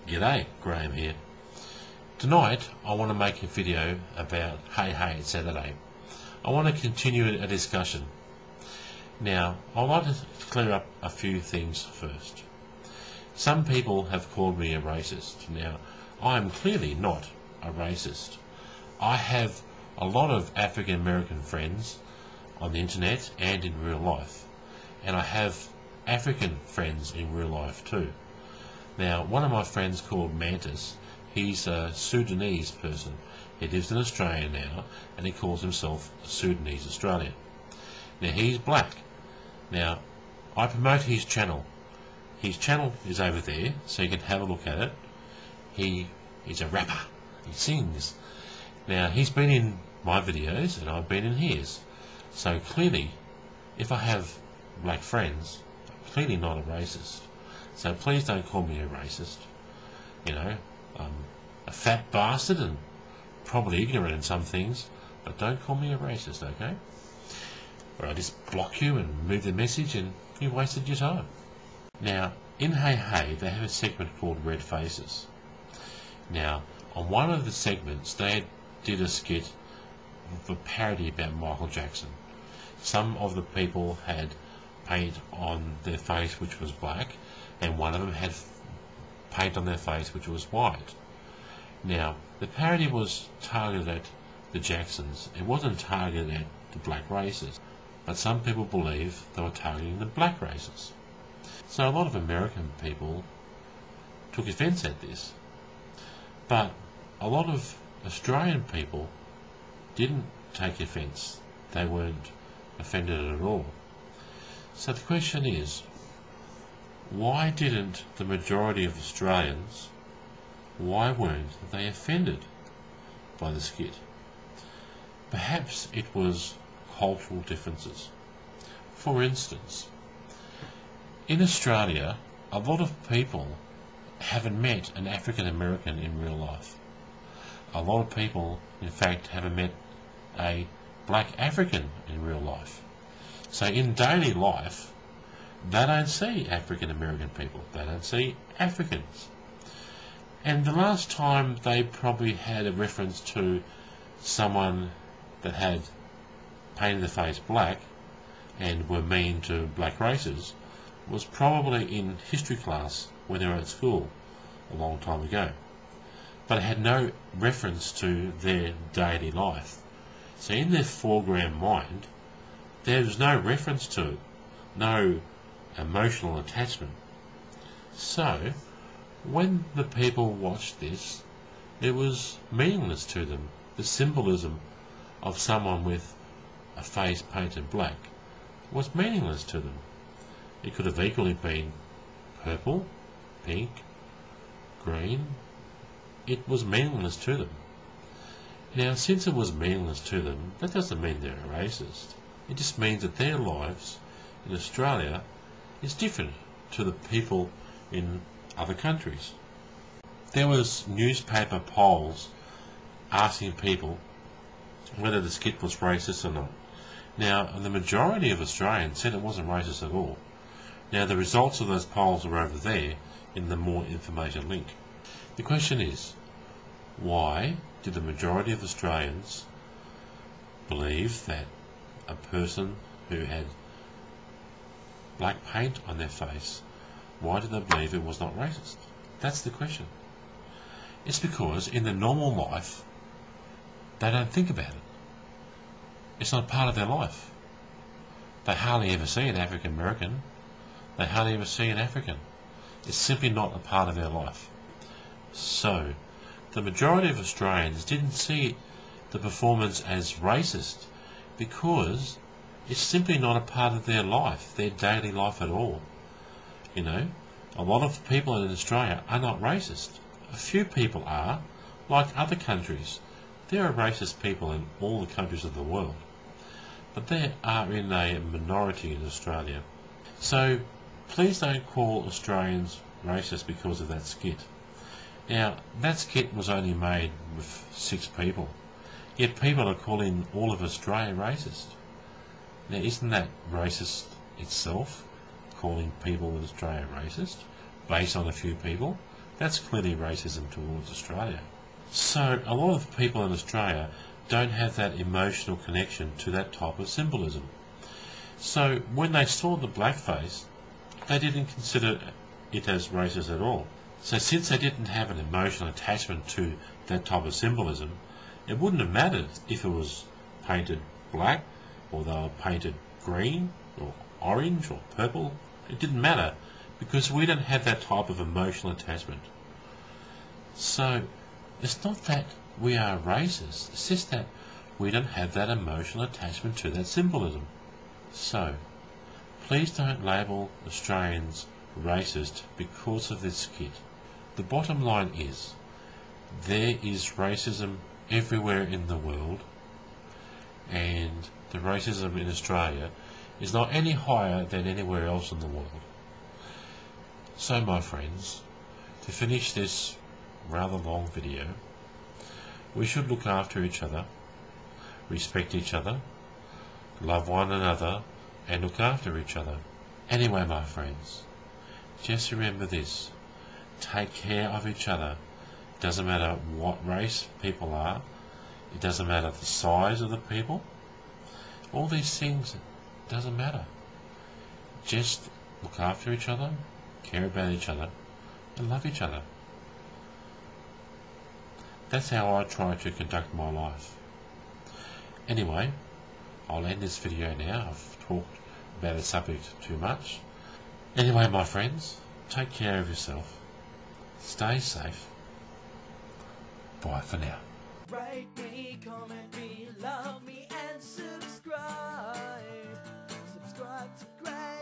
G'day, Graham here. Tonight I want to make a video about Hey Hey It's Saturday. I want to continue a discussion. Now, I'd like to clear up a few things first. Some people have called me a racist. Now, I am clearly not a racist. I have a lot of African American friends on the internet and in real life, and I have African friends in real life too. Now, one of my friends called Mantis, he's a Sudanese person. He lives in Australia now, and he calls himself a Sudanese Australian. Now, he's black. Now, I promote his channel. His channel is over there, so you can have a look at it. He's a rapper. He sings. Now, he's been in my videos, and I've been in his. So, clearly, if I have black friends, I'm clearly not a racist. So please don't call me a racist. You know, I'm a fat bastard and probably ignorant in some things, but don't call me a racist, okay? Or I just block you and move the message and you wasted your time. Now, in Hey Hey, they have a segment called Red Faces. Now, on one of the segments, they did a skit of a parody about Michael Jackson. Some of the people had paint on their face which was black, and one of them had paint on their face which was white. Now, the parody was targeted at the Jacksons. It wasn't targeted at the black races, but some people believe they were targeting the black races. So a lot of American people took offence at this, but a lot of Australian people didn't take offence. They weren't offended at all. So the question is, why didn't the majority of Australians, why weren't they offended by the skit? Perhaps it was cultural differences. For instance, in Australia, a lot of people haven't met an African American in real life. A lot of people, in fact, haven't met a black African in real life. So in daily life, they don't see African American people. They don't see Africans. And the last time they probably had a reference to someone that had painted their face black and were mean to black races was probably in history class when they were at school a long time ago. But it had no reference to their daily life. So in their foreground mind, there's no reference to it, no emotional attachment. So, when the people watched this, it was meaningless to them. The symbolism of someone with a face painted black was meaningless to them. It could have equally been purple, pink, green. It was meaningless to them. Now, since it was meaningless to them, that doesn't mean they're a racist. It just means that their lives in Australia is different to the people in other countries. There was newspaper polls asking people whether the skit was racist or not. Now, the majority of Australians said it wasn't racist at all. Now, the results of those polls are over there in the more information link. The question is, why did the majority of Australians believe that a person who had black paint on their face, why did they believe it was not racist? That's the question. It's because in their normal life, they don't think about it. It's not part of their life. They hardly ever see an African American. They hardly ever see an African. It's simply not a part of their life. So, the majority of Australians didn't see the performance as racist because it's simply not a part of their life, their daily life at all. You know, a lot of people in Australia are not racist. A few people are, like other countries. There are racist people in all the countries of the world, but they are in a minority in Australia. So, please don't call Australians racist because of that skit. Now, that skit was only made with 6 people, yet people are calling all of Australia racist. Now, isn't that racist itself, calling people in Australia racist, based on a few people? That's clearly racism towards Australia. So a lot of people in Australia don't have that emotional connection to that type of symbolism. So when they saw the blackface, they didn't consider it as racist at all. So since they didn't have an emotional attachment to that type of symbolism, it wouldn't have mattered if it was painted black, or they were painted green, or orange, or purple. It didn't matter, because we don't have that type of emotional attachment. So it's not that we are racist, it's just that we don't have that emotional attachment to that symbolism. So please don't label Australians racist because of this skit. The bottom line is, there is racism everywhere in the world, and the racism in Australia is not any higher than anywhere else in the world. So my friends, to finish this rather long video, we should look after each other, respect each other, love one another, and look after each other. Anyway, my friends, just remember this: take care of each other. It doesn't matter what race people are, it doesn't matter the size of the people, all these things, it doesn't matter. Just look after each other, care about each other, and love each other. That's how I try to conduct my life. Anyway, I'll end this video now. I've talked about the subject too much. Anyway, my friends, take care of yourself. Stay safe. Bye for now. Rate me, comment me, love me, and subscribe. Subscribe to Greg.